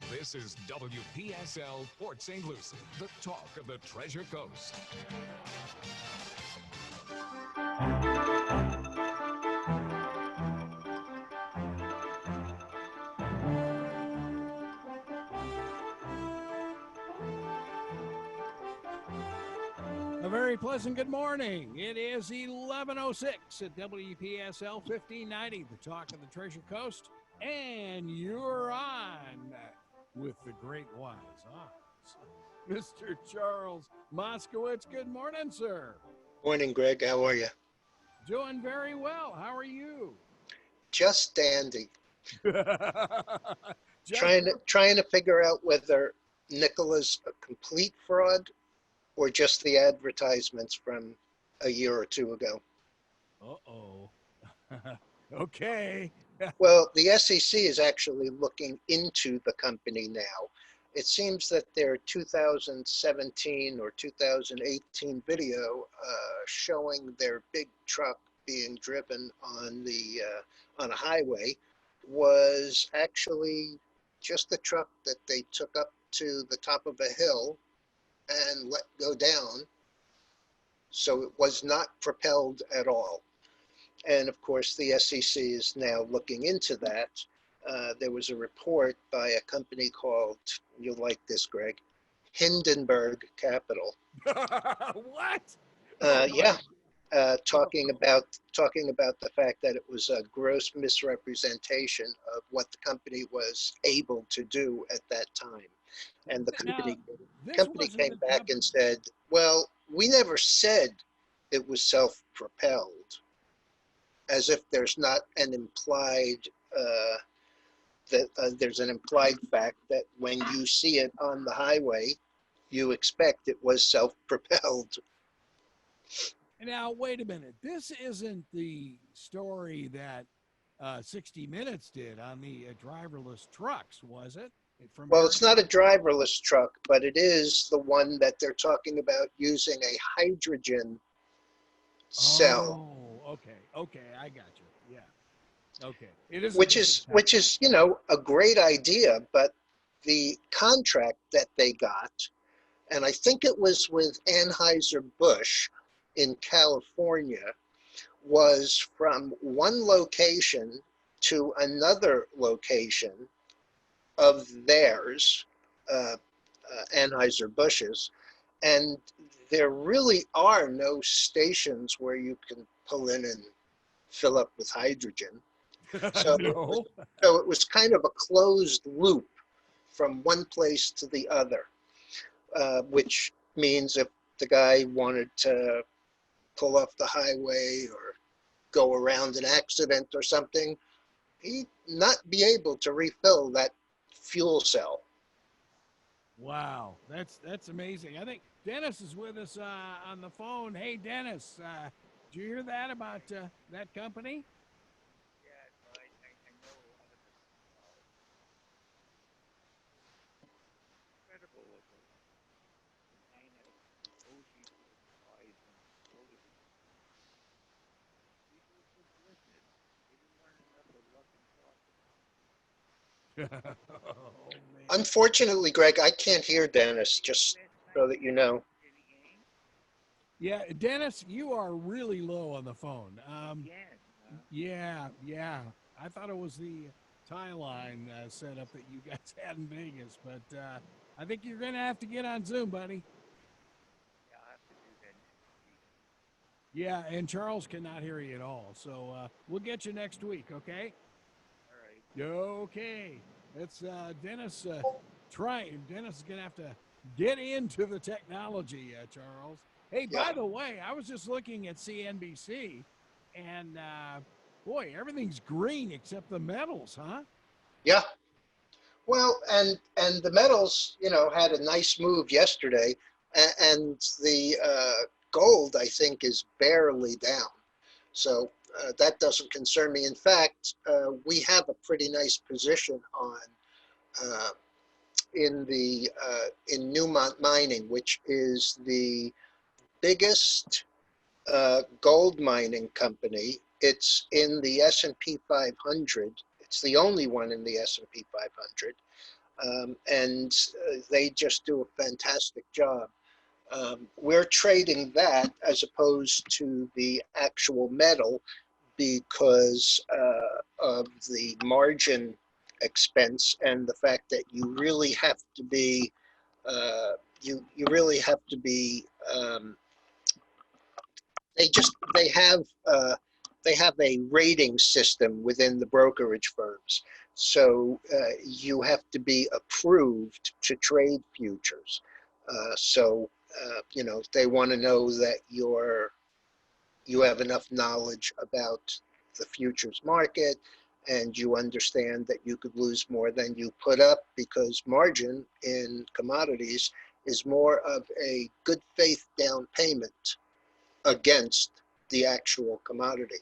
This is WPSL Port St. Lucie, the talk of the Treasure Coast. A very pleasant good morning. It is 11:06 at WPSL 1590, the talk of the Treasure Coast, and you're on with the great wise eyes. Mr. Charles Moscowitz, good morning, sir. Morning, Greg. How are you? Doing very well. How are you? Just dandy. Just Trying to figure out whether Nicola's a complete fraud or just the advertisements from a year or two ago. Uh-oh. Okay. Well, the SEC is actually looking into the company now. It seems that their 2017 or 2018 video showing their big truck being driven on a highway was actually just the truck that they took up to the top of a hill and let go down. So it was not propelled at all. And of course, the SEC is now looking into that. There was a report by a company called, you'll like this, Greg, Hindenburg Capital. What? Yeah, talking about the fact that it was a gross misrepresentation of what the company was able to do at that time. And the company came back and said, well, we never said it was self-propelled, as if there's not an implied there's an implied fact that when you see it on the highway, you expect it was self-propelled. Now, wait a minute. This isn't the story that 60 Minutes did on the driverless trucks, was it? Well, it's not a driverless truck, but it is the one that they're talking about using a hydrogen cell. Oh, okay, I got you. Yeah, okay. It is which is a great idea, but the contract that they got, and I think it was with Anheuser-Busch in California, was from one location to another location of theirs, Anheuser-Busch's, and there really are no stations where you can pull in and fill up with hydrogen. So, no. so it was kind of a closed loop from one place to the other, which means if the guy wanted to pull off the highway or go around an accident or something, he'd not be able to refill that fuel cell. Wow, that's amazing. I think Dennis is with us on the phone. Hey, Dennis, did you hear that about that company? Oh, man. Unfortunately, Greg, I can't hear Dennis, just so that you know. Yeah, Dennis, you are really low on the phone. Yeah. I thought it was the tie line setup that you guys had in Vegas, but I think you're going to have to get on Zoom, buddy. Yeah, and Charles cannot hear you at all. So we'll get you next week, okay? All right. Okay. That's Dennis trying. Dennis is going to have to get into the technology, Charles. Hey, by the way, I was just looking at CNBC, and boy, everything's green except the metals, huh? Yeah. Well, and the metals, had a nice move yesterday, and the gold, I think, is barely down. So that doesn't concern me. In fact, we have a pretty nice position on uh, in Newmont Mining, which is the biggest gold mining company. It's in the S&P 500. It's the only one in the S&P 500. and they just do a fantastic job. We're trading that as opposed to the actual metal because of the margin expense and the fact that you really have to be you really have to be they have a rating system within the brokerage firms, so you have to be approved to trade futures. You know, they want to know that you have enough knowledge about the futures market and you understand that you could lose more than you put up, because margin in commodities is more of a good faith down payment against the actual commodity.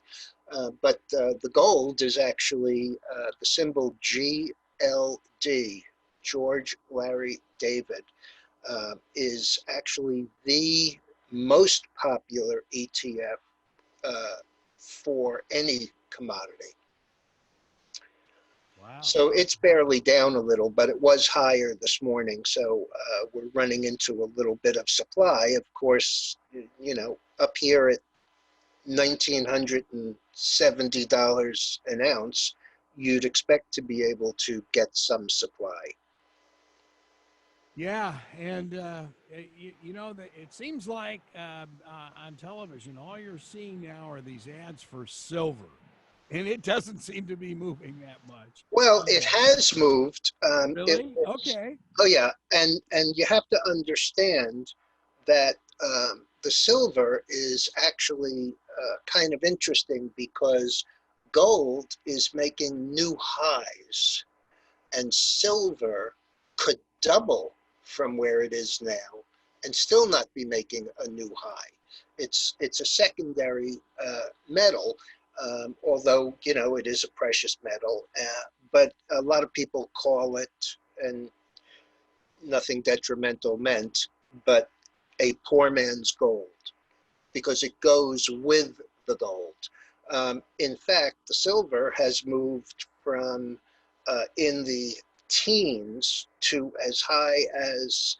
But the gold is actually the symbol GLD, George Larry David, is actually the most popular ETF for any commodity. Wow. So it's barely down a little, but it was higher this morning. So we're running into a little bit of supply. Of course, you know, up here at $1,970 an ounce, you'd expect to be able to get some supply. Yeah, and you know, it seems like on television, all you're seeing now are these ads for silver, and it doesn't seem to be moving that much. Well, it has moved. Really? Okay. Oh yeah, and you have to understand that the silver is actually kind of interesting because gold is making new highs, and silver could double from where it is now and still not be making a new high. It's a secondary metal, although, you know, it is a precious metal, but a lot of people call it, and nothing detrimental meant, but a poor man's gold, because it goes with the gold. In fact, the silver has moved from in the teens to as high as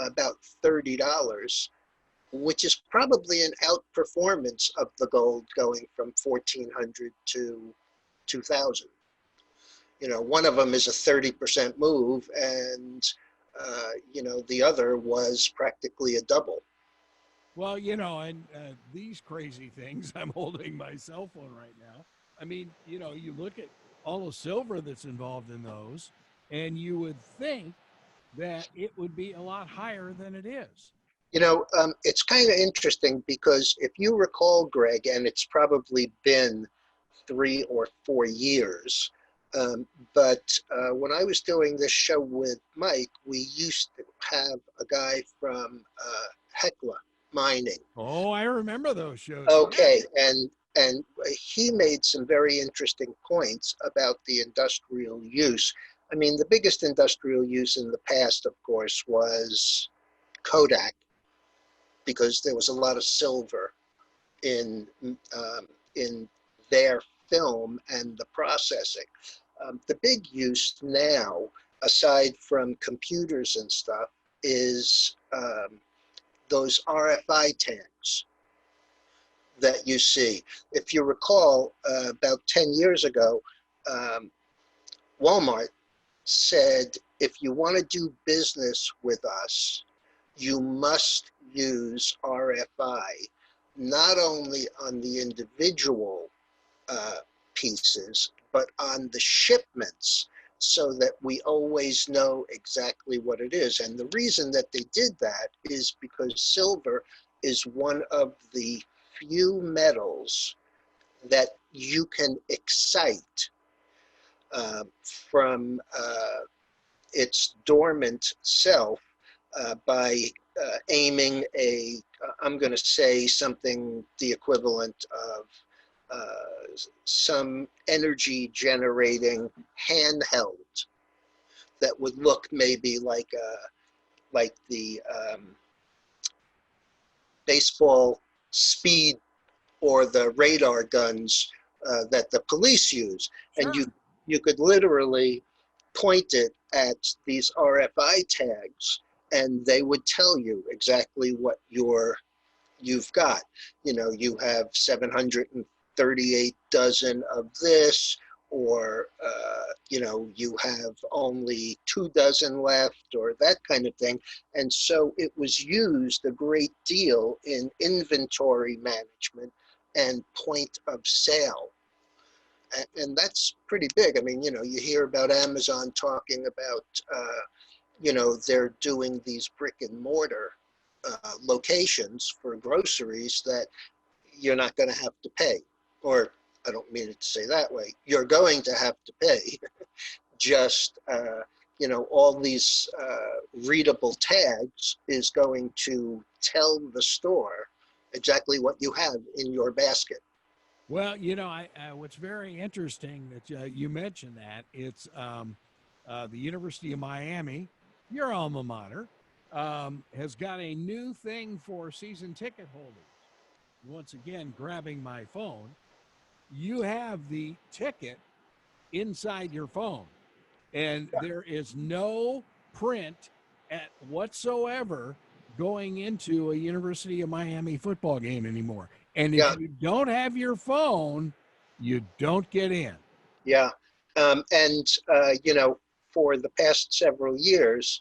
about $30, which is probably an outperformance of the gold going from 1,400 to 2,000. You know, one of them is a 30% move, and you know, the other was practically a double. Well, you know, and these crazy things, I'm holding my cell phone right now. I mean, you know, you look at all the silver that's involved in those, and you would think that it would be a lot higher than it is. You know, it's kind of interesting because if you recall, Greg, and it's probably been 3 or 4 years, but when I was doing this show with Mike, we used to have a guy from Hecla Mining. Oh, I remember those shows. Okay, Yeah. and he made some very interesting points about the industrial use. I mean, the biggest industrial use in the past, of course, was Kodak, because there was a lot of silver in in their film and the processing. The big use now, aside from computers and stuff, is those RFI tags that you see. If you recall, about 10 years ago, Walmart said, if you want to do business with us, you must use RFI, not only on the individual pieces, but on the shipments, so that we always know exactly what it is. And the reason that they did that is because silver is one of the few metals that you can excite from its dormant self by aiming I'm going to say something the equivalent of some energy generating handheld that would look maybe like the baseball speed or the radar guns that the police use. Sure. And you could literally point it at these RFI tags, and they would tell you exactly what you've got. You know, you have 738 dozen of this, or, you know, you have only 2 dozen left, or that kind of thing. And so it was used a great deal in inventory management and point of sale. And that's pretty big. I mean, you know, you hear about Amazon talking about, you know, they're doing these brick and mortar locations for groceries that you're not going to have to pay. Or I don't mean it to say that way. You're going to have to pay. Just, you know, all these readable tags is going to tell the store exactly what you have in your basket. Well, you know, what's very interesting that you mentioned that it's the University of Miami, your alma mater, has got a new thing for season ticket holders. Once again, grabbing my phone, you have the ticket inside your phone, and there is no print at whatsoever going into a University of Miami football game anymore. And if Yeah, you don't have your phone, you don't get in. yeah. And, you know, for the past several years,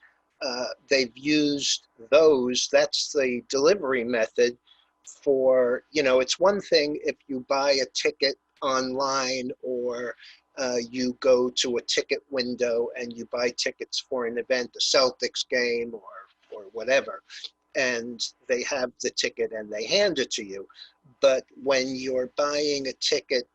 they've used those. That's the delivery method for, you know, it's one thing if you buy a ticket online, or you go to a ticket window and you buy tickets for an event, a Celtics game or whatever, and they have the ticket and they hand it to you. But when you're buying a ticket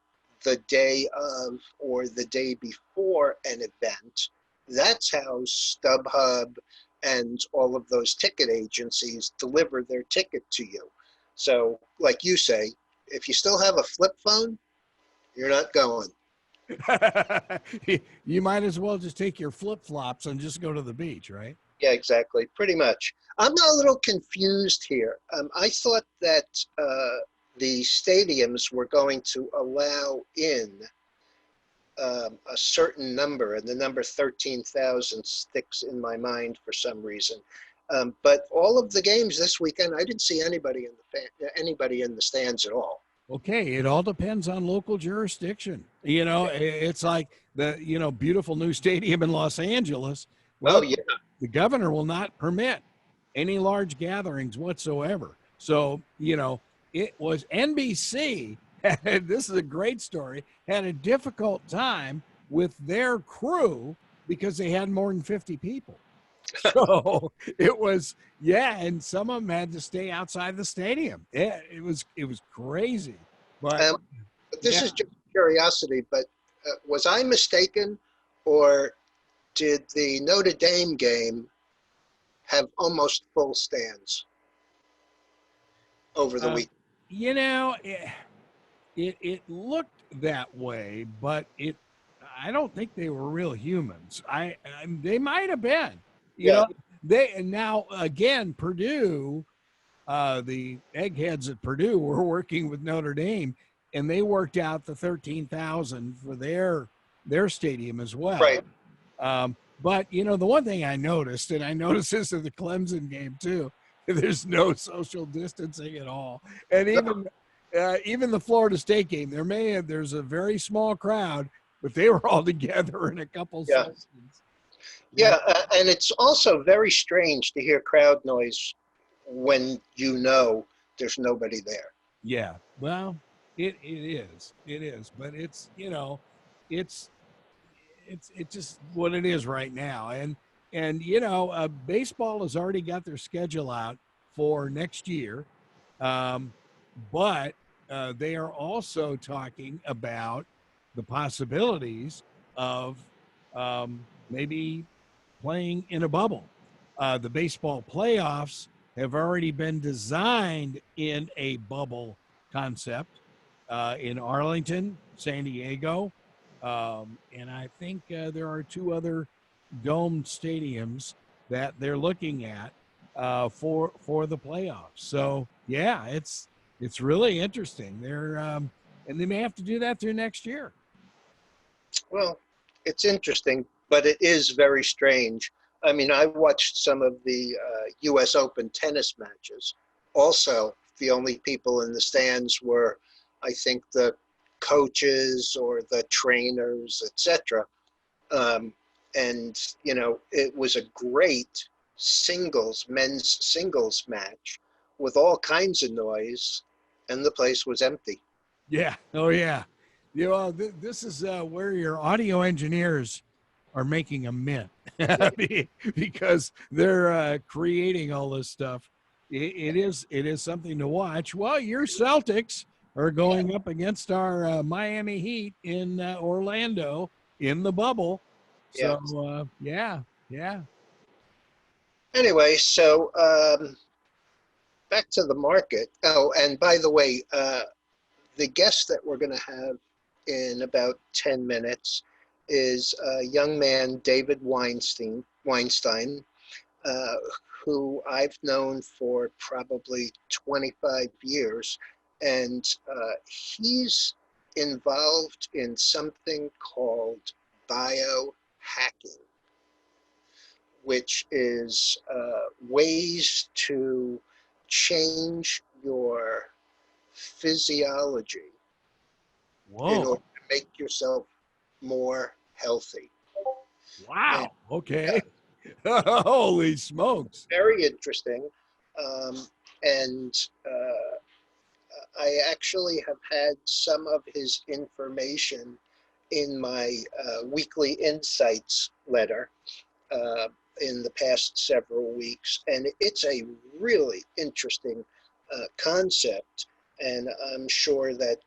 the day of or the day before an event, that's how StubHub and all of those ticket agencies deliver their ticket to you. So, like you say, if you still have a flip phone, you're not going. You might as well just take your flip flops and just go to the beach, right? Yeah, exactly. Pretty much. I'm a little confused here. I thought that the stadiums were going to allow in a certain number, and the number 13,000 sticks in my mind for some reason. But all of the games this weekend, I didn't see anybody anybody in the stands at all. Okay, it all depends on local jurisdiction. You know, it's like the, you know, beautiful new stadium in Los Angeles. Oh Well, yeah, the governor will not permit any large gatherings whatsoever. So, you know, it was NBC, this is a great story, had a difficult time with their crew because they had more than 50 people. So it was, yeah, and some of them had to stay outside the stadium. Yeah, it was crazy, but um, this yeah. is just curiosity, but was I mistaken, or did the Notre Dame game have almost full stands over the Uh, week? you know, it looked that way, but I don't think they were real humans. They might have been, you Yeah, know, they, and now again, Purdue, the eggheads at Purdue were working with Notre Dame, and they worked out the 13,000 for their stadium as well. right. But you know, the one thing I noticed, and I noticed this at the Clemson game too, there's no social distancing at all, and No, even the Florida State game, there's a very small crowd, but they were all together in a couple yeah, sections. Yeah, yeah, and it's also very strange to hear crowd noise when you know there's nobody there. yeah. Well, it is, but it's, you know, it's it's just what it is right now. And you know, baseball has already got their schedule out for next year, um, but they are also talking about the possibilities of maybe playing in a bubble. The baseball playoffs have already been designed in a bubble concept in Arlington, San Diego, and I think there are 2 other domed stadiums that they're looking at for the playoffs. So yeah, it's really interesting. And they may have to do that through next year. Well, it's interesting, but it is very strange. I mean, I watched some of the U.S. Open tennis matches. Also, the only people in the stands were, I think, the coaches or the trainers, etc. And, you know, it was a great men's singles match with all kinds of noise, and the place was empty. Yeah. Oh, yeah. You know, this is where your audio engineers are making a mint because they're creating all this stuff. It is something to watch. Well, your Celtics are going up against our Miami Heat in Orlando in the bubble. Yeah. So yeah. Anyway, so back to the market. Oh, and by the way, the guest that we're going to have in about 10 minutes is a young man, David Weinstein, uh, who I've known for probably 25 years. And he's involved in something called biohacking, which is ways to change your physiology in Whoa. order to make yourself more healthy. And, Wow. Okay. Holy smokes. very interesting. Um, and I actually have had some of his information in my weekly insights letter uh, in the past several weeks. And it's a really interesting concept. And I'm sure that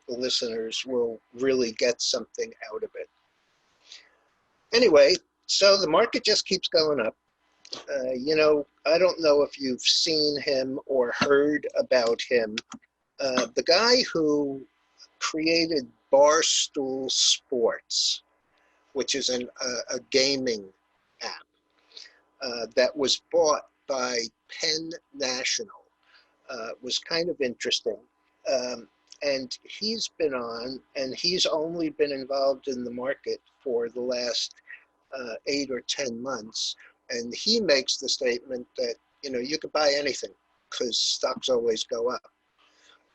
the listeners will really get something out of it. Anyway, so the market just keeps going up. You know, I don't know if you've seen him or heard about him. The guy who created Barstool Sports, which is a gaming app that was bought by Penn National, was kind of interesting. And he's been on, and he's only been involved in the market for the last 8 or 10 months. And he makes the statement that, you know, you could buy anything because stocks always go up.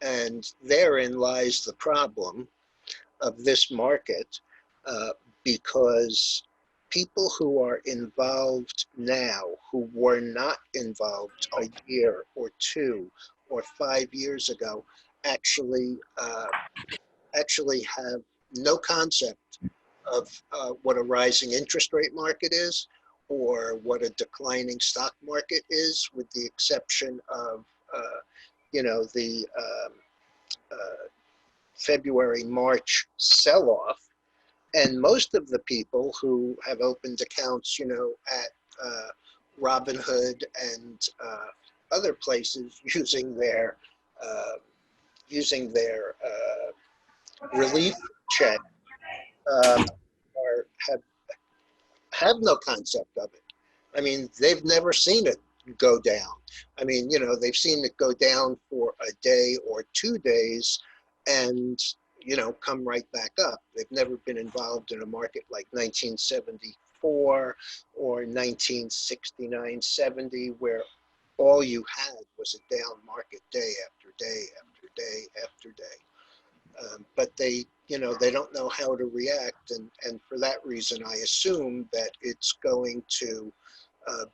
And therein lies the problem of this market, because people who are involved now who were not involved a year or 2 or 5 years ago actually have no concept of what a rising interest rate market is or what a declining stock market is, with the exception of you know, the February, March sell-off. And most of the people who have opened accounts, you know, at Robinhood and other places using their relief check have no concept of it. I mean, they've never seen it go down. I mean, you know, they've seen it go down for a day or 2 days and, you know, come right back up. They've never been involved in a market like 1974 or 1969-70, where all you had was a down market day after day after day after day. But they, you know, they don't know how to react. And for that reason, I assume that it's going to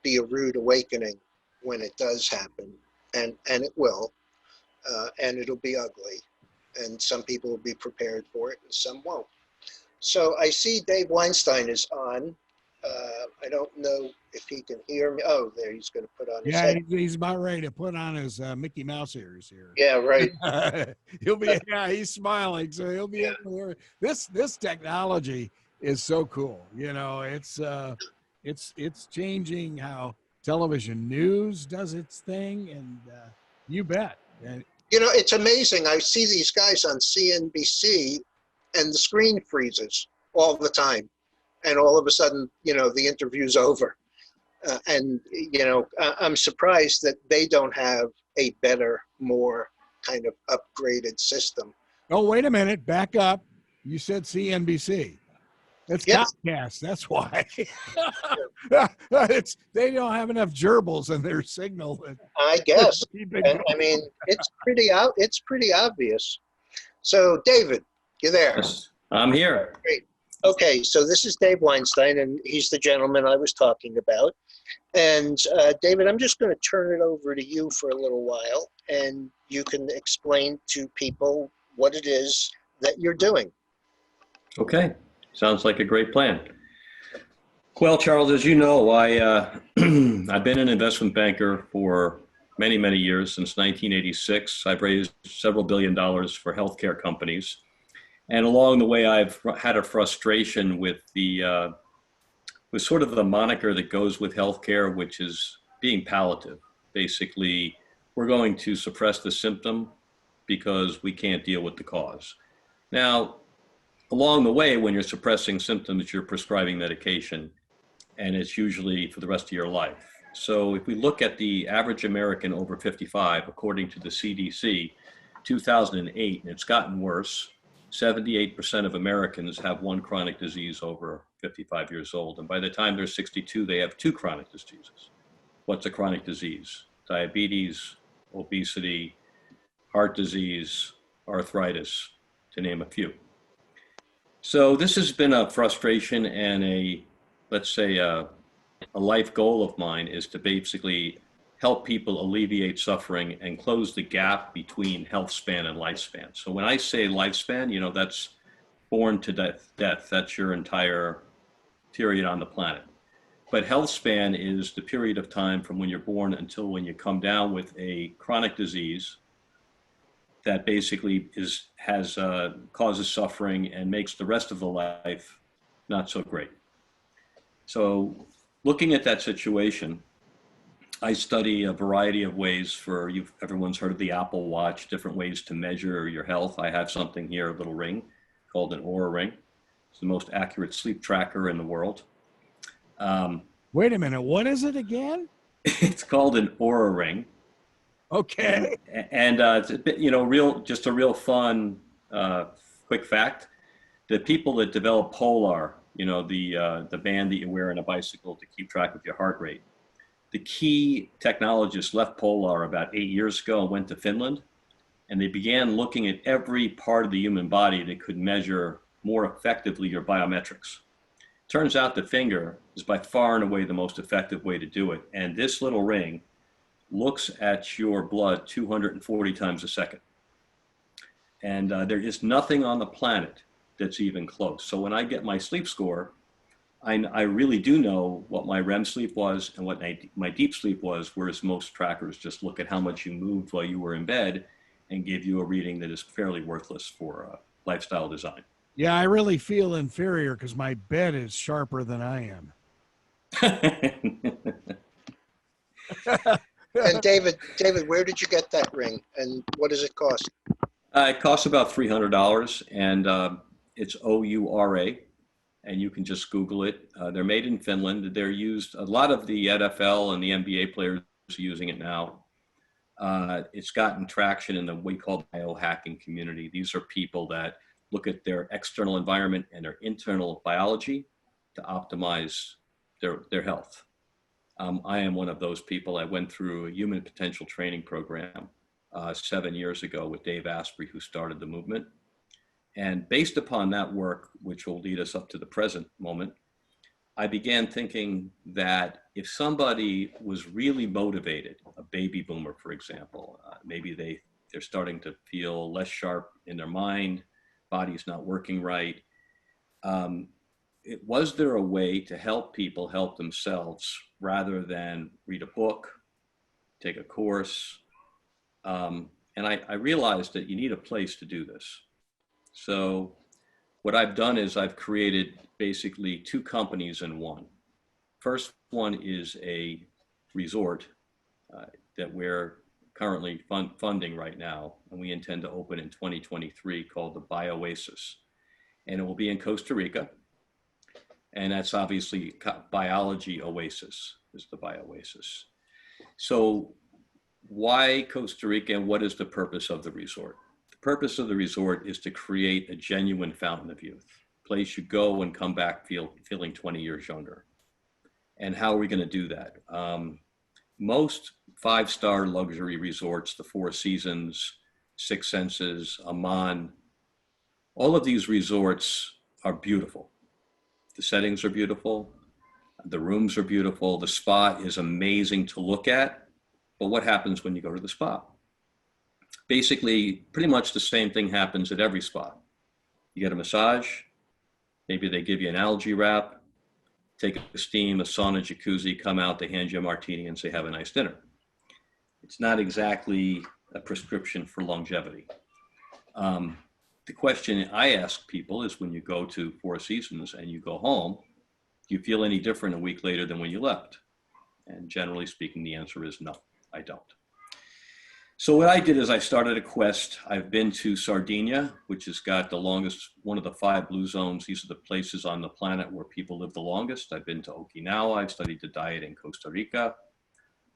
be a rude awakening when it does happen. And it will, and it'll be ugly. And some people will be prepared for it and some won't. So I see Dave Weinstein is on. I don't know if he can hear me. Oh, there, he's going to put on his Yeah, head. he's about ready to put on his Mickey Mouse ears here. Yeah, right. He'll be, yeah, he's smiling, so he'll be able to hear. This technology is so cool. You know, it's changing how television news does its thing, and you bet. And You know, it's amazing. I see these guys on CNBC and the screen freezes all the time. And all of a sudden, you know, the interview's over. And, you know, I'm surprised that they don't have a better, more kind of upgraded system. oh, wait a minute, back up. You said CNBC. It's Yeah. Comcast. That's why. They don't have enough gerbils in their signal. I guess. Keep it And I going. mean, it's pretty obvious. So, David, you there? Yes, I'm here. Great. Okay, so this is Dave Weinstein, and he's the gentleman I was talking about. And David, I'm just going to turn it over to you for a little while, and you can explain to people what it is that you're doing. Okay, sounds like a great plan. Well, Charles, as you know, I've been an investment banker for many, many years, since 1986. I've raised several $1 billion for healthcare companies. And along the way, I've had a frustration with with sort of the moniker that goes with healthcare, which is being palliative. Basically, we're going to suppress the symptom because we can't deal with the cause. Now, along the way, when you're suppressing symptoms, you're prescribing medication, and it's usually for the rest of your life. So if we look at the average American over 55, according to the CDC, 2008, and it's gotten worse, 78% of Americans have one chronic disease over 55 years old. And by the time they're 62, they have two chronic diseases. What's a chronic disease? Diabetes, obesity, heart disease, arthritis, to name a few. So this has been a frustration, and let's say a life goal of mine is to basically help people alleviate suffering and close the gap between health span and lifespan. So when I say lifespan, that's born to death. That's your entire period on the planet. But health span is the period of time from when you're born until when you come down with a chronic disease that basically causes suffering and makes the rest of the life not so great. So looking at that situation, I study a variety of ways everyone's heard of the Apple Watch, different ways to measure your health. I have something here, a little ring called an Oura Ring. It's the most accurate sleep tracker in the world. Wait a minute. What is it again? It's called an Oura Ring. Okay. And it's a bit, just a real fun, quick fact. The people that developed Polar, the band that you wear on a bicycle to keep track of your heart rate, the key technologists left Polar about 8 years ago and went to Finland, and they began looking at every part of the human body that could measure more effectively your biometrics. Turns out the finger is by far and away the most effective way to do it. And this little ring looks at your blood 240 times a second. And there is nothing on the planet that's even close. So when I get my sleep score, I really do know what my REM sleep was and what my deep sleep was, whereas most trackers just look at how much you moved while you were in bed and give you a reading that is fairly worthless for lifestyle design. Yeah, I really feel inferior because my bed is sharper than I am. And David, where did you get that ring, and what does it cost? It costs about $300, and it's OURA, and you can just Google it. They're made in Finland. They're used, a lot of the NFL and the NBA players are using it now. It's gotten traction in the what we call biohacking community. These are people that look at their external environment and their internal biology to optimize their health. I am one of those people. I went through a human potential training program 7 years ago with Dave Asprey, who started the movement. And based upon that work, which will lead us up to the present moment, I began thinking that if somebody was really motivated, a baby boomer, for example, maybe they're starting to feel less sharp in their mind, body's not working right. Was there a way to help people help themselves rather than read a book, take a course? And I realized that you need a place to do this. So what I've done is I've created basically two companies in one. First one is a resort that we're currently funding right now, and we intend to open in 2023, called the Biosphere. And it will be in Costa Rica. And that's obviously biology oasis is the Biosphere. So why Costa Rica, and what is the purpose of the resort? The purpose of the resort is to create a genuine fountain of youth, a place you go and come back feeling 20 years younger. And how are we going to do that? Most 5-star luxury resorts, the Four Seasons, Six Senses, Amman, all of these resorts are beautiful. The settings are beautiful. The rooms are beautiful. The spa is amazing to look at. But what happens when you go to the spa? Basically, pretty much the same thing happens at every spa. You get a massage. Maybe they give you an algae wrap, take a steam, a sauna, jacuzzi, come out, they hand you a martini and say, have a nice dinner. It's not exactly a prescription for longevity. The question I ask people is, when you go to Four Seasons and you go home, do you feel any different a week later than when you left? And generally speaking, the answer is no, I don't. So what I did is I started a quest. I've been to Sardinia, which has got the longest, one of the 5 blue zones. These are the places on the planet where people live the longest. I've been to Okinawa. I've studied the diet in Costa Rica.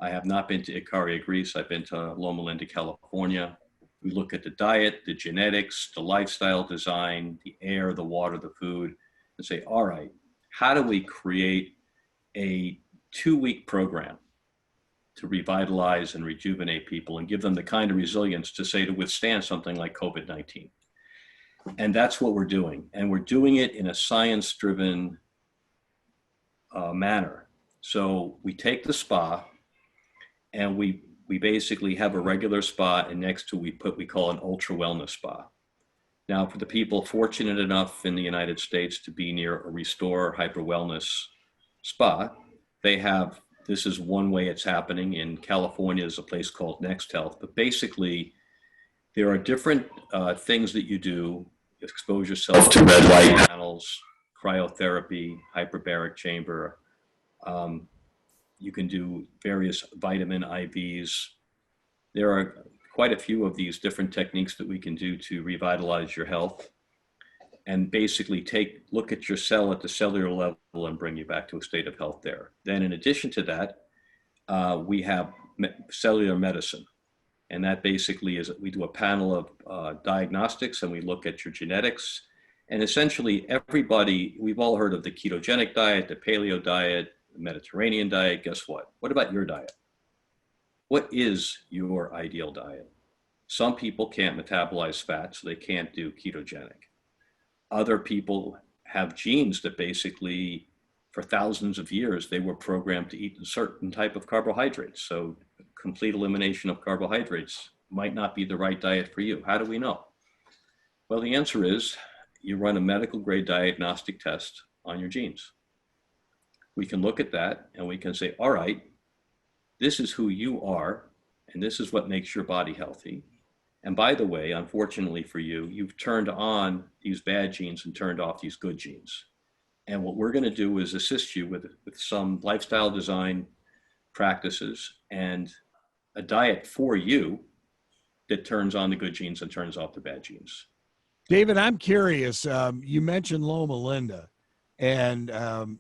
I have not been to Ikaria, Greece. I've been to Loma Linda, California. We look at the diet, the genetics, the lifestyle design, the air, the water, the food, and say, all right, how do we create a 2-week program to revitalize and rejuvenate people and give them the kind of resilience to say to withstand something like COVID-19? And that's what we're doing. And we're doing it in a science-driven manner. So we take the spa and we basically have a regular spa, and next to we call an ultra wellness spa. Now, for the people fortunate enough in the United States to be near a Restore Hyper Wellness spa, they have, this is one way it's happening. In California, there's a place called Next Health. But basically, there are different things that you do: expose yourself to red light panels, cryotherapy, hyperbaric chamber. You can do various vitamin IVs. There are quite a few of these different techniques that we can do to revitalize your health and basically look at your cell at the cellular level and bring you back to a state of health there. Then in addition to that, we have cellular medicine. And that basically is, we do a panel of diagnostics and we look at your genetics. And essentially everybody, we've all heard of the ketogenic diet, the paleo diet, the Mediterranean diet. Guess what? What about your diet? What is your ideal diet? Some people can't metabolize fat, so they can't do ketogenic. Other people have genes that basically, for thousands of years, they were programmed to eat a certain type of carbohydrates. So complete elimination of carbohydrates might not be the right diet for you. How do we know? Well, the answer is you run a medical grade diagnostic test on your genes. We can look at that and we can say, all right, this is who you are, and this is what makes your body healthy. And by the way, unfortunately for you, you've turned on these bad genes and turned off these good genes. And what we're going to do is assist you with some lifestyle design practices and a diet for you that turns on the good genes and turns off the bad genes. David, I'm curious. You mentioned Loma Linda, and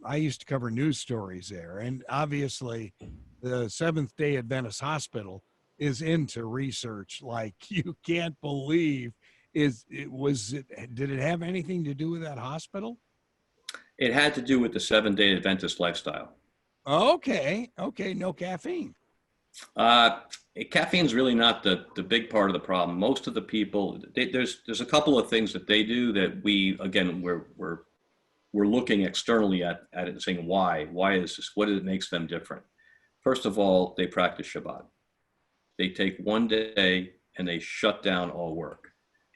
I used to cover news stories there. And obviously, the Seventh-day Adventist Hospital is into research like you can't believe. Did it have anything to do with that hospital? It had to do with the 7-day Adventist lifestyle. Okay. No caffeine. Caffeine's really not the big part of the problem. Most of the people, there's a couple of things that they do that we're looking externally at it and saying, why is this? What makes them different? First of all, they practice Shabbat. They take one day and they shut down all work.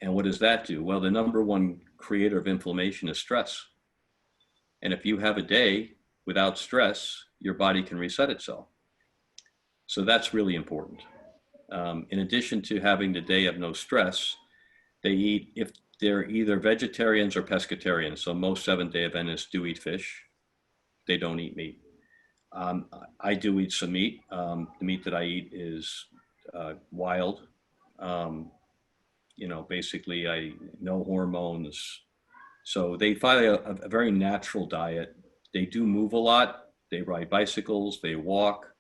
And what does that do? Well, the number one creator of inflammation is stress. And if you have a day without stress, your body can reset itself. So that's really important. In addition to having the day of no stress, they eat, if they're either vegetarians or pescatarians. So most Seventh-day Adventists do eat fish. They don't eat meat. I do eat some meat. The meat that I eat is wild. Basically no hormones. So they follow a very natural diet. They do move a lot. They ride bicycles, they walk,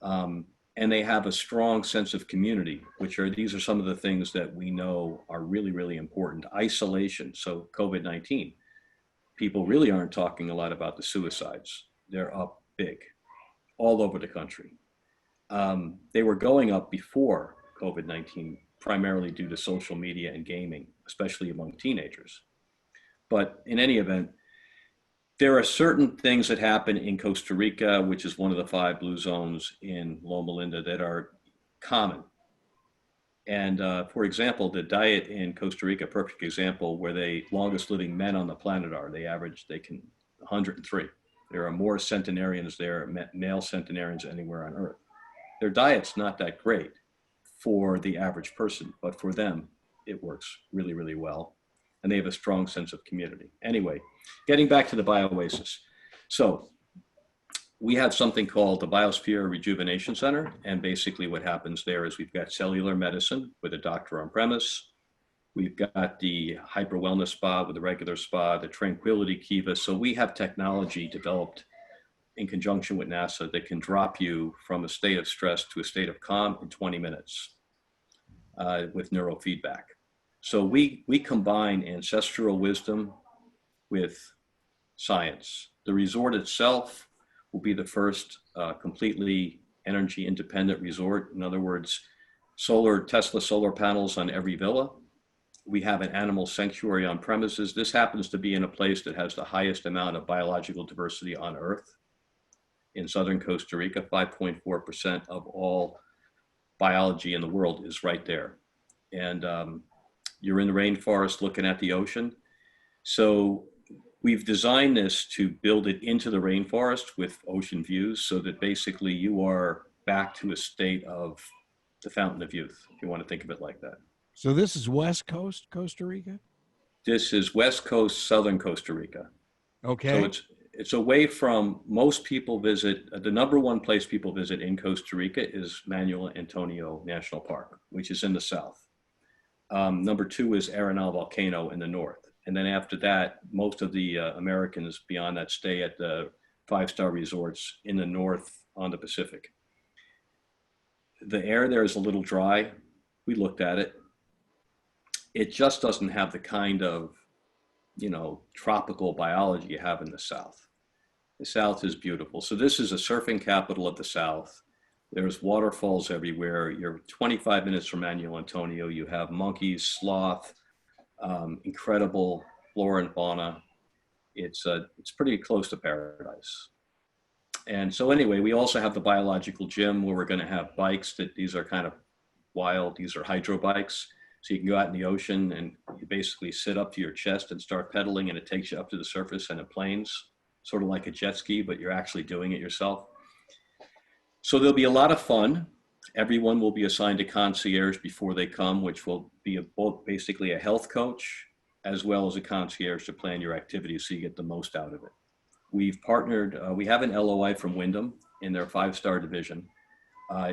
and they have a strong sense of community, these are some of the things that we know are really, really important. Isolation. So COVID-19, people really aren't talking a lot about the suicides. They're up big all over the country. They were going up before COVID-19, primarily due to social media and gaming, especially among teenagers. But in any event, there are certain things that happen in Costa Rica, which is one of the 5 blue zones in Loma Linda, that are common. And for example, the diet in Costa Rica, perfect example, where the longest living men on the planet are. They can 103. There are more centenarians there, male centenarians anywhere on Earth. Their diet's not that great for the average person, but for them, it works really, really well. And they have a strong sense of community. Anyway, getting back to the BioOasis. So we have something called the Biosphere Rejuvenation Center. And basically what happens there is we've got cellular medicine with a doctor on premise. We've got the hyper wellness spa with the regular spa, the tranquility kiva. So we have technology developed in conjunction with NASA that can drop you from a state of stress to a state of calm in 20 minutes with neurofeedback. So we combine ancestral wisdom with science. The resort itself will be the first completely energy independent resort. In other words, Tesla solar panels on every villa. We have an animal sanctuary on premises. This happens to be in a place that has the highest amount of biological diversity on Earth. In southern Costa Rica, 5.4% of all biology in the world is right there. And you're in the rainforest looking at the ocean. So we've designed this to build it into the rainforest with ocean views so that basically you are back to a state of the fountain of youth, if you want to think of it like that. So this is West Coast, Costa Rica? This is West Coast, southern Costa Rica. Okay. So it's away from most people visit, the number one place people visit in Costa Rica is Manuel Antonio National Park, which is in the south. Number 2 is Arenal Volcano in the north. And then after that, most of the Americans beyond that stay at the 5-star resorts in the north on the Pacific. The air there is a little dry. We looked at it. It just doesn't have the kind of, tropical biology you have in the south. The south is beautiful. So this is a surfing capital of the south. There's waterfalls everywhere. You're 25 minutes from Manuel Antonio. You have monkeys, sloth, incredible flora and fauna. It's pretty close to paradise. And so anyway, we also have the biological gym where we're going to have bikes these are kind of wild. These are hydro bikes. So you can go out in the ocean and you basically sit up to your chest and start pedaling, and it takes you up to the surface and it planes, sort of like a jet ski, but you're actually doing it yourself. So there'll be a lot of fun. Everyone will be assigned a concierge before they come, which will be basically a health coach, as well as a concierge to plan your activities so you get the most out of it. We've partnered, we have an LOI from Wyndham in their 5-star division.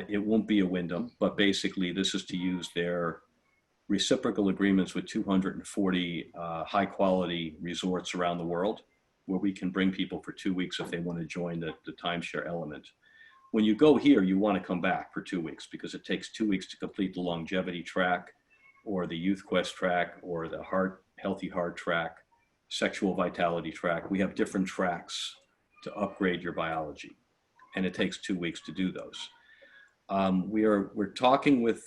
It won't be a Wyndham, but basically this is to use their reciprocal agreements with 240 high quality resorts around the world, where we can bring people for 2 weeks if they want to join the timeshare element. When you go here, you want to come back for 2 weeks because it takes 2 weeks to complete the longevity track or the youth quest track or the healthy heart track, sexual vitality track. We have different tracks to upgrade your biology, and it takes 2 weeks to do those. We're talking with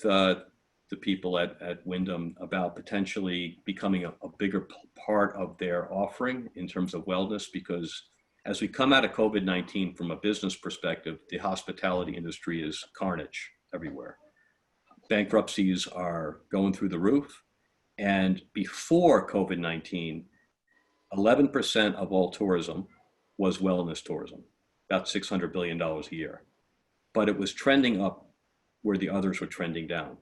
the people at Wyndham about potentially becoming a bigger part of their offering in terms of wellness, because as we come out of COVID-19 from a business perspective, the hospitality industry is carnage everywhere. Bankruptcies are going through the roof. And before COVID-19, 11% of all tourism was wellness tourism, about $600 billion a year. But it was trending up where the others were trending down.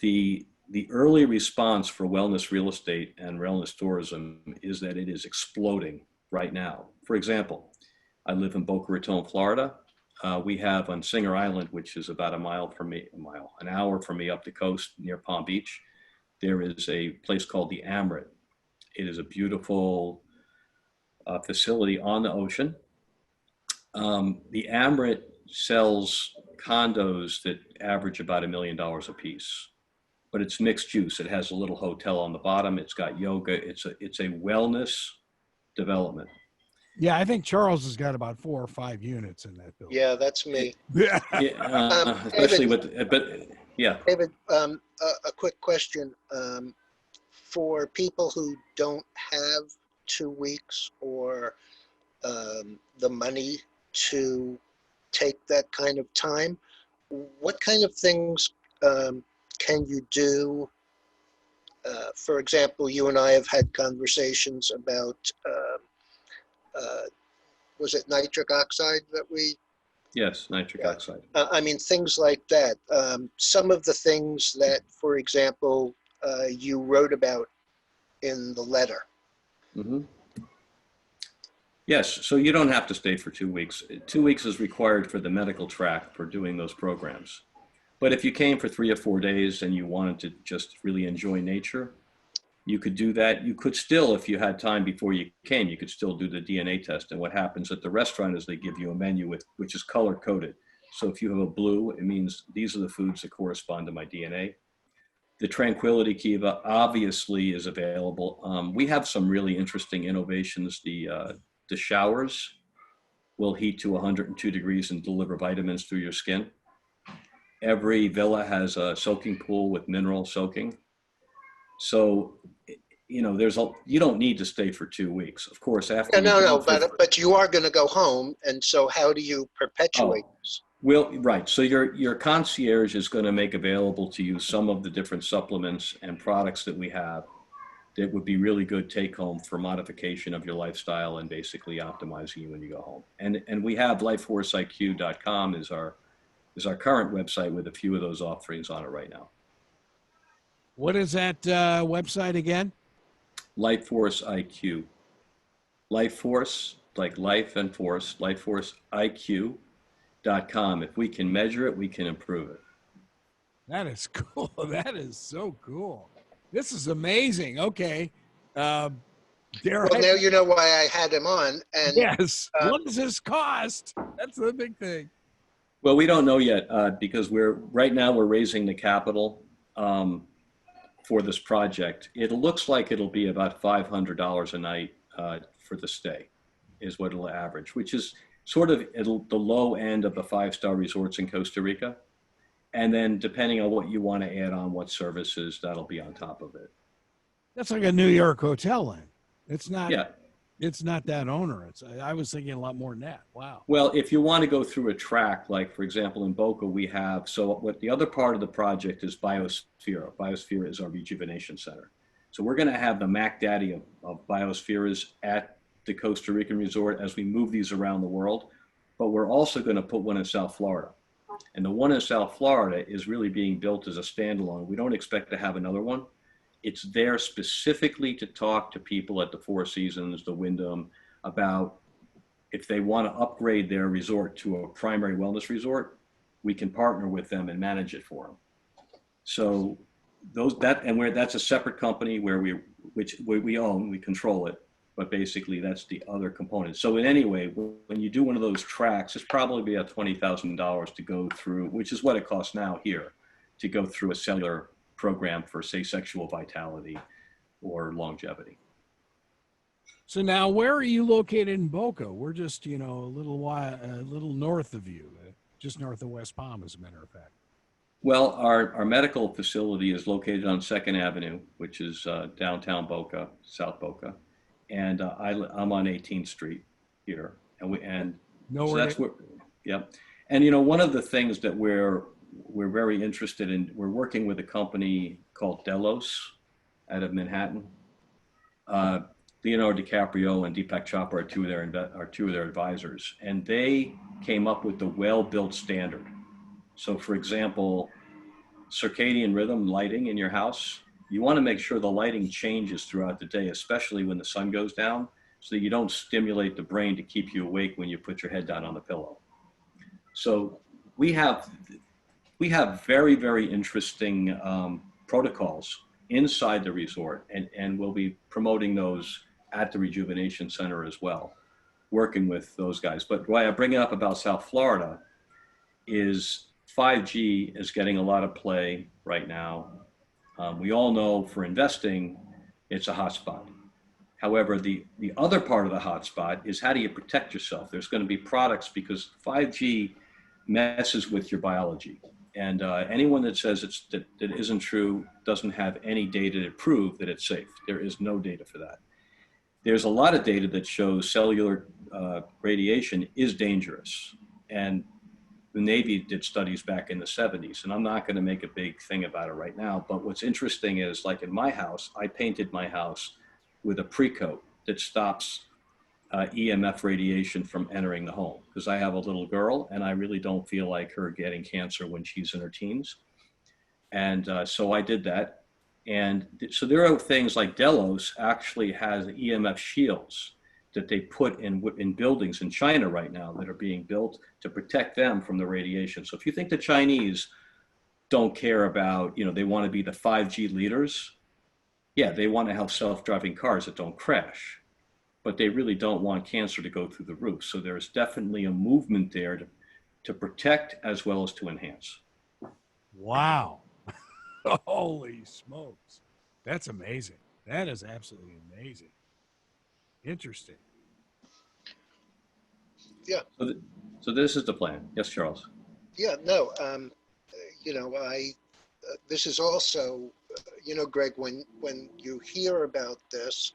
The early response for wellness real estate and wellness tourism is that it is exploding right now. For example, I live in Boca Raton, Florida. We have on Singer Island, which is about an hour from me up the coast near Palm Beach, there is a place called the Amrit. It is a beautiful facility on the ocean. The Amrit sells condos that average about $1 million a piece, but it's mixed use. It has a little hotel on the bottom. It's got yoga. It's a wellness development. Yeah, I think Charles has got about 4 or 5 units in that building. Yeah, that's me. Yeah. Yeah, especially but yeah. David, a quick question. For people who don't have 2 weeks or the money to take that kind of time, what kind of things can you do? For example, you and I have had conversations about, was it nitric oxide that we? Yes, nitric Yeah. oxide. I mean, things like that. Some of the things that, for example, you wrote about in the letter. Mm-hmm. Yes, so you don't have to stay for 2 weeks. 2 weeks is required for the medical track for doing those programs. But if you came for 3 or 4 days and you wanted to just really enjoy nature, you could do that. You could still, if you had time before you came, you could still do the DNA test. And what happens at the restaurant is they give you a menu which is color coded. So if you have a blue, it means these are the foods that correspond to my DNA. The Tranquility Kiva obviously is available. We have some really interesting innovations. The showers will heat to 102 degrees and deliver vitamins through your skin. Every villa has a soaking pool with mineral soaking. So, you know, you don't need to stay for 2 weeks. Of course, after but you are going to go home, and so how do you perpetuate this? Well, right. So your concierge is going to make available to you some of the different supplements and products that we have that would be really good take home for modification of your lifestyle and basically optimizing you when you go home. And we have lifeforceiq.com is our current website with a few of those offerings on it right now. What is that website again? Life Force IQ. Life Force, like life and force, lifeforceiq.com. If we can measure it, we can improve it. That is cool. That is so cool. This is amazing. Okay. Well, now you know why I had him on. And yes. What does this cost? That's the big thing. Well, we don't know yet because right now we're raising the capital for this project. It looks like it'll be about $500 a night for the stay is what it'll average, which is sort of the low end of the 5-star resorts in Costa Rica. And then depending on what you want to add on, what services, that'll be on top of it. That's like a New York hotel then. It's not. Yeah. It's not that onerous. I was thinking a lot more than that. Wow. Well, if you want to go through a track, like for example, in Boca, we have, so what the other part of the project is Biosphere. Biosphere is our rejuvenation center. So we're going to have the Mac Daddy of Biospheres at the Costa Rican resort as we move these around the world. But we're also going to put one in South Florida. And the one in South Florida is really being built as a standalone. We don't expect to have another one. It's there specifically to talk to people at the Four Seasons, the Wyndham, about if they want to upgrade their resort to a primary wellness resort, we can partner with them and manage it for them. So that's a separate company which we own, we control it, but basically that's the other component. So in any way, when you do one of those tracks, it's probably about $20,000 to go through, which is what it costs now here, to go through a cellular program for, say, sexual vitality or longevity. So now, where are you located in Boca? We're just, a little north of you, just north of West Palm, as a matter of fact. Well, our medical facility is located on 2nd Avenue, which is downtown Boca, South Boca, and I'm on 18th Street here, and so that's where, yeah. And one of the things that we're very interested in, we're working with a company called Delos out of Manhattan. Leonardo DiCaprio and Deepak Chopra are two of their advisors, and they came up with the well-built standard. So for example, circadian rhythm lighting in your house, you want to make sure the lighting changes throughout the day, especially when the sun goes down, so that you don't stimulate the brain to keep you awake when you put your head down on the pillow. So we have very, very interesting protocols inside the resort, and we'll be promoting those at the Rejuvenation Center as well, working with those guys. But why I bring it up about South Florida is 5G is getting a lot of play right now. We all know for investing, it's a hotspot. However, the other part of the hotspot is how do you protect yourself? There's going to be products because 5G messes with your biology. And anyone that says that isn't true doesn't have any data to prove that it's safe. There is no data for that. There's a lot of data that shows cellular radiation is dangerous. And the Navy did studies back in the 70s, and I'm not going to make a big thing about it right now. But what's interesting is, like in my house, I painted my house with a pre-coat that stops EMF radiation from entering the home, because I have a little girl and I really don't feel like her getting cancer when she's in her teens. And so I did that. And so there are things like Delos actually has EMF shields that they put in buildings in China right now that are being built to protect them from the radiation. So if you think the Chinese don't care about, they want to be the 5G leaders, yeah, they want to have self-driving cars that don't crash, but they really don't want cancer to go through the roof. So there's definitely a movement there to protect as well as to enhance. Wow. Holy smokes. That's amazing. That is absolutely amazing. Interesting. Yeah. So this is the plan. Yes, Charles. Yeah, no, this is also, Greg, when you hear about this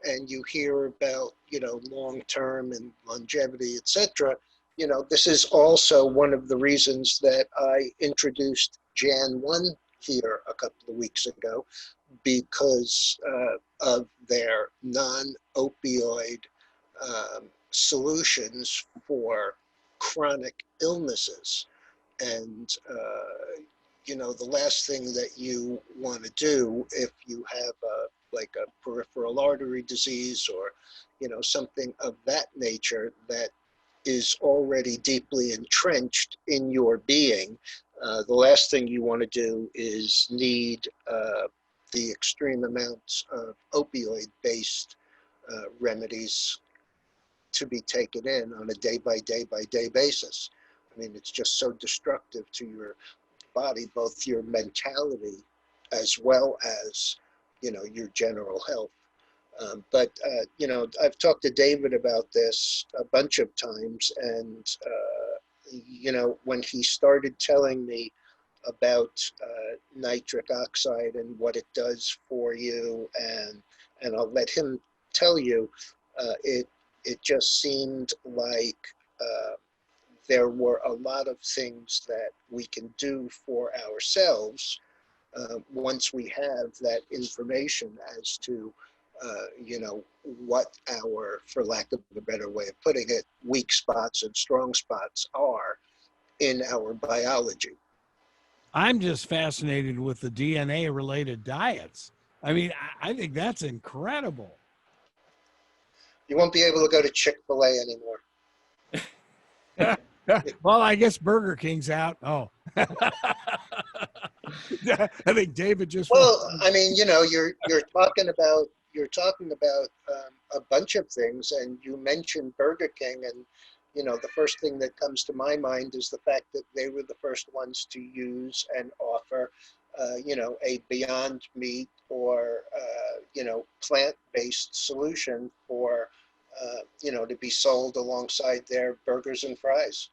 and you hear about, long-term and longevity, et cetera, this is also one of the reasons that I introduced Jan 1 here a couple of weeks ago, because of their non-opioid solutions for chronic illnesses. And, the last thing that you want to do if you have like a peripheral artery disease or, something of that nature that is already deeply entrenched in your being, the last thing you want to do is need the extreme amounts of opioid-based remedies to be taken in on a day-by-day basis. I mean, it's just so destructive to your body, both your mentality as well as, your general health. But I've talked to David about this a bunch of times, and, when he started telling me about nitric oxide and what it does for you, and I'll let him tell you, it just seemed like there were a lot of things that we can do for ourselves once we have that information as to, what our, for lack of a better way of putting it, weak spots and strong spots are in our biology. I'm just fascinated with the DNA related diets. I mean, I think that's incredible. You won't be able to go to Chick-fil-A anymore. Well, I guess Burger King's out. Oh, I think David just. Well, I mean, you're talking about a bunch of things, and you mentioned Burger King, and the first thing that comes to my mind is the fact that they were the first ones to use and offer, a Beyond Meat or plant-based solution for, to be sold alongside their burgers and fries.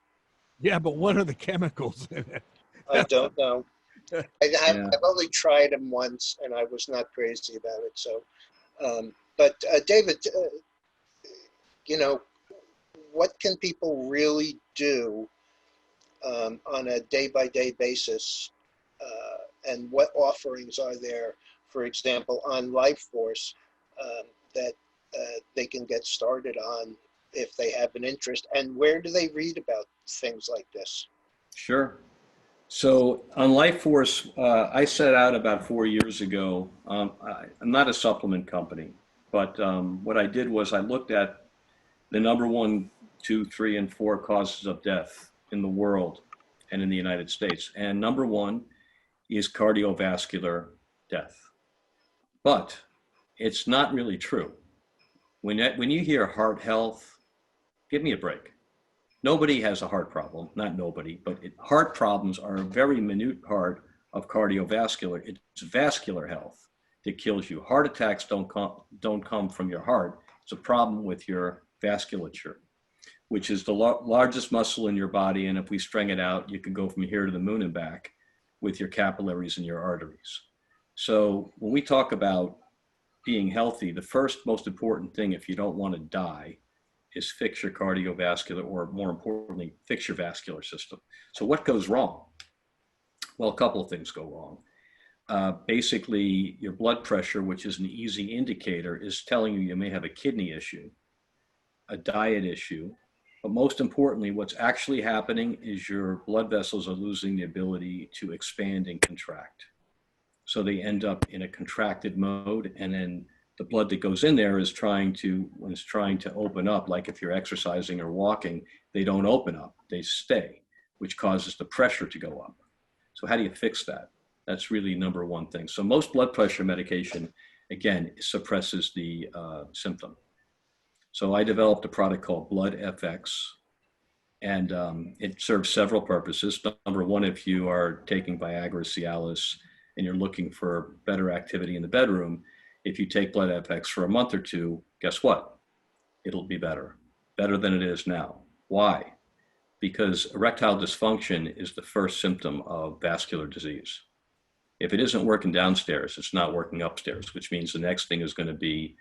Yeah, but what are the chemicals in it? I don't know. I've only tried them once, and I was not crazy about it. So, but David, what can people really do on a day-by-day basis, and what offerings are there, for example, on Life Force that they can get started on if they have an interest, and where do they read about things like this? Sure. So on Life Force, I set out about 4 years ago. I'm not a supplement company, but what I did was I looked at the number 1, 2, 3, and 4 causes of death in the world and in the United States. And number 1 is cardiovascular death. But it's not really true. When you hear heart health, give me a break. Nobody has a heart problem, not nobody, but heart problems are a very minute part of cardiovascular. It's vascular health that kills you. Heart attacks don't come from your heart. It's a problem with your vasculature, which is the largest muscle in your body. And if we string it out, you can go from here to the moon and back with your capillaries and your arteries. So when we talk about being healthy, the first most important thing, if you don't want to die, is fix your cardiovascular, or more importantly, fix your vascular system. So what goes wrong? Well, a couple of things go wrong. Basically, your blood pressure, which is an easy indicator, is telling you you may have a kidney issue, a diet issue, but most importantly, what's actually happening is your blood vessels are losing the ability to expand and contract. So they end up in a contracted mode, and then the blood that goes in there is trying to open up. Like if you're exercising or walking, they don't open up, they stay, which causes the pressure to go up. So how do you fix that? That's really number one thing. So most blood pressure medication, again, suppresses the symptom. So I developed a product called Blood FX, and it serves several purposes. Number one, if you are taking Viagra, Cialis, and you're looking for better activity in the bedroom, if you take Blood FX for a month or two, guess what? It'll be better than it is now. Why? Because erectile dysfunction is the first symptom of vascular disease. If it isn't working downstairs, it's not working upstairs, which means the next thing is going to be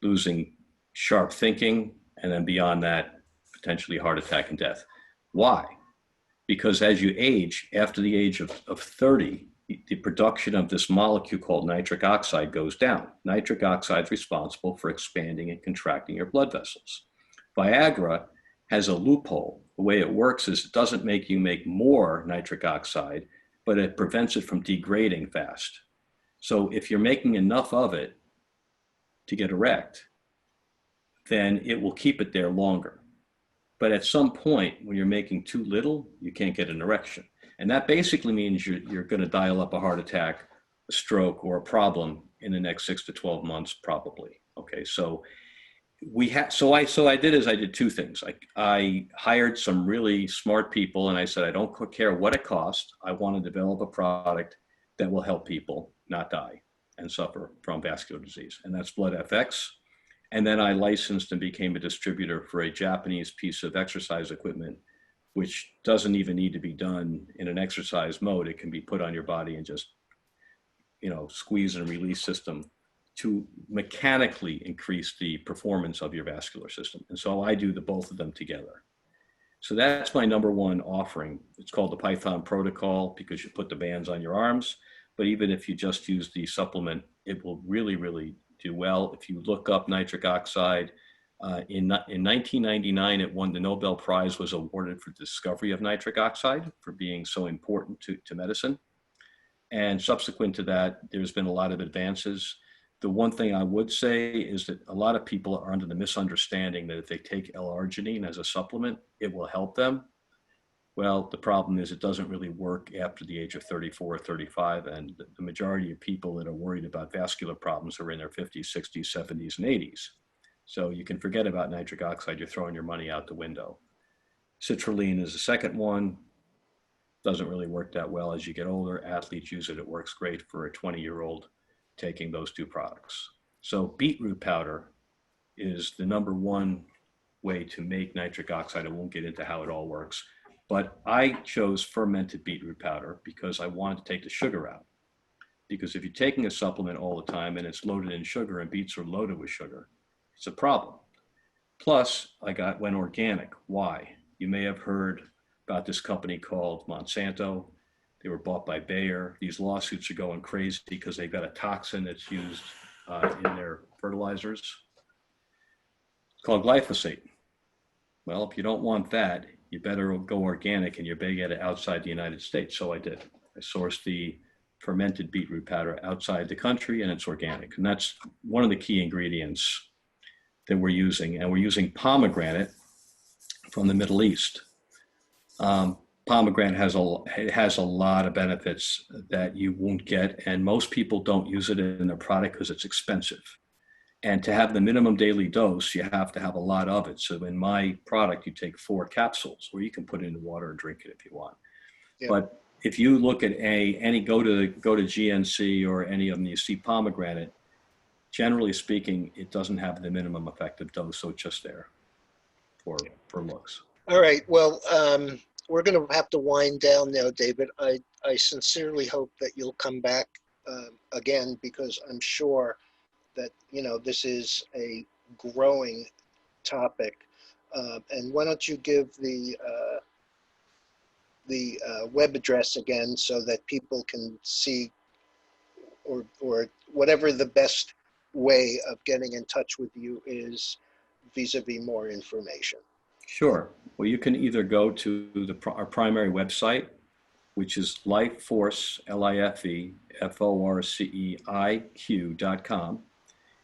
losing sharp thinking, and then beyond that, potentially heart attack and death. Why? Because as you age, after the age of 30, the production of this molecule called nitric oxide goes down. Nitric oxide is responsible for expanding and contracting your blood vessels. Viagra has a loophole. The way it works is it doesn't make you make more nitric oxide, but it prevents it from degrading fast. So if you're making enough of it to get erect, then it will keep it there longer. But at some point, when you're making too little, you can't get an erection. And that basically means you're going to dial up a heart attack, a stroke, or a problem in the next 6 to 12 months, probably. Okay, so I did two things. I hired some really smart people, and I said, I don't care what it costs. I want to develop a product that will help people not die and suffer from vascular disease. And that's Blood FX. And then I licensed and became a distributor for a Japanese piece of exercise equipment, which doesn't even need to be done in an exercise mode. It can be put on your body and just, squeeze and release system to mechanically increase the performance of your vascular system. And so I do both of them together. So that's my number one offering. It's called the Python protocol because you put the bands on your arms, but even if you just use the supplement, it will really, really do well. If you look up nitric oxide, in 1999, it won the Nobel Prize, was awarded for the discovery of nitric oxide for being so important to medicine. And subsequent to that, there's been a lot of advances. The one thing I would say is that a lot of people are under the misunderstanding that if they take L-arginine as a supplement, it will help them. Well, the problem is it doesn't really work after the age of 34 or 35. And the majority of people that are worried about vascular problems are in their 50s, 60s, 70s, and 80s. So you can forget about nitric oxide. You're throwing your money out the window. Citrulline is the second one. Doesn't really work that well as you get older. Athletes use it. It works great for a 20-year-old taking those two products. So beetroot powder is the number one way to make nitric oxide. I won't get into how it all works, but I chose fermented beetroot powder because I wanted to take the sugar out. Because if you're taking a supplement all the time and it's loaded in sugar, and beets are loaded with sugar, it's a problem. Plus, went organic. Why? You may have heard about this company called Monsanto. They were bought by Bayer. These lawsuits are going crazy because they've got a toxin that's used in their fertilizers. It's called glyphosate. Well, if you don't want that, you better go organic, and you better get it outside the United States. So I did. I sourced the fermented beetroot powder outside the country, and it's organic. And that's one of the key ingredients that we're using. And we're using pomegranate from the Middle East. Pomegranate has a lot of benefits that you won't get, and most people don't use it in their product because it's expensive. And to have the minimum daily dose, you have to have a lot of it. So in my product, you take 4 capsules, or you can put it in water and drink it if you want. Yeah. But if you look at go to GNC or any of them, you see pomegranate. Generally speaking, it doesn't have the minimum effective dose, so it's just there for looks. All right. Well, we're going to have to wind down now, David. I sincerely hope that you'll come back again, because I'm sure that, this is a growing topic. And why don't you give the web address again so that people can see, or whatever the best way of getting in touch with you is vis-a-vis more information. Sure. Well, you can either go to our primary website, which is lifeforce, LIFEFORCEIQ.com.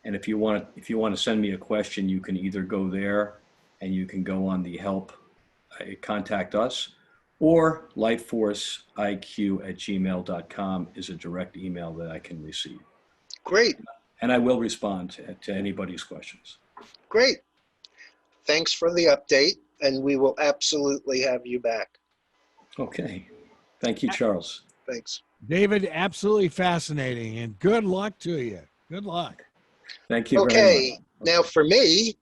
And if you want to send me a question, you can either go there and you can go on the help, contact us, or lifeforceiq@gmail.com is a direct email that I can receive. Great. And I will respond to anybody's questions. Great. Thanks for the update, and we will absolutely have you back. Okay. Thank you, Charles. Thanks. David, absolutely fascinating, and good luck to you. Good luck. Thank you very Okay. much. Now for me,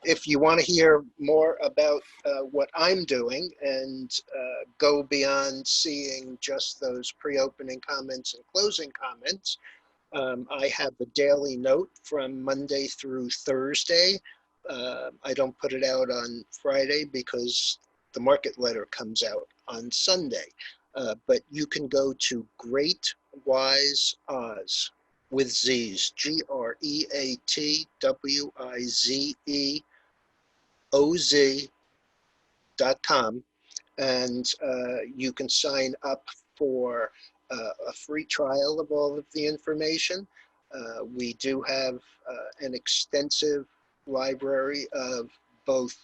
if you want to hear more about what I'm doing and go beyond seeing just those pre-opening comments and closing comments, I have a daily note from Monday through Thursday. I don't put it out on Friday because the market letter comes out on Sunday. But you can go to Great Wise Oz with Z's, GreatWizeOz.com, and you can sign up for a free trial of all of the information. We do have an extensive library of both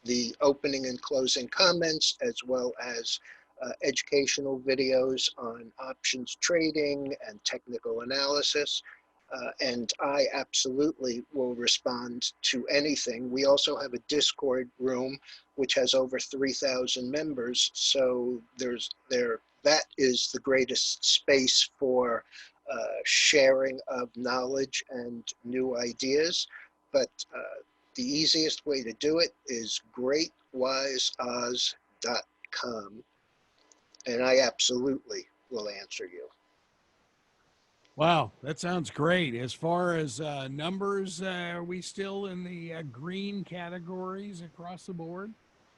the opening and closing comments, as well as educational videos on options trading and technical analysis. And I absolutely will respond to anything. We also have a Discord room, which has over 3,000 members. So that is the greatest space for sharing of knowledge and new ideas. But the easiest way to do it is greatwizeoz.com. And I absolutely will answer you. Wow, that sounds great. As far as numbers, are we still in the green categories across the board?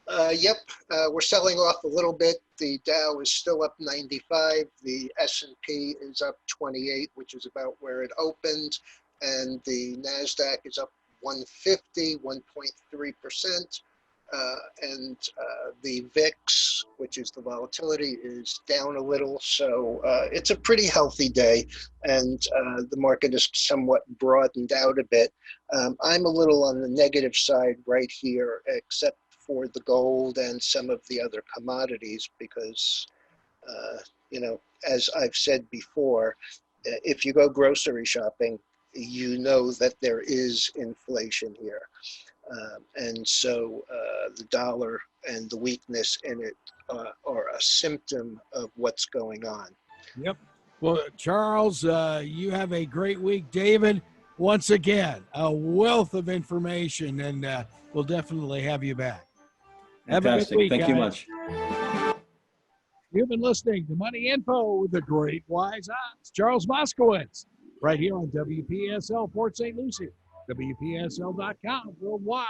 Yep, we're selling off a little bit. The Dow is still up 95. The S&P is up 28, which is about where it opened. And the NASDAQ is up 150, 1.3%. And the VIX, which is the volatility, is down a little. So it's a pretty healthy day, and the market is somewhat broadened out a bit. I'm a little on the negative side right here, except for the gold and some of the other commodities, because, as I've said before, if you go grocery shopping, you know that there is inflation here. And so the dollar and the weakness in it are a symptom of what's going on. Yep. Well, Charles, you have a great week. David, once again, a wealth of information, and we'll definitely have you back. Have a good week, Thank you much. You've been listening to Money Info with the Great Wise Oz, Charles Moscowitz, right here on WPSL Port St. Lucie, WPSL.com worldwide.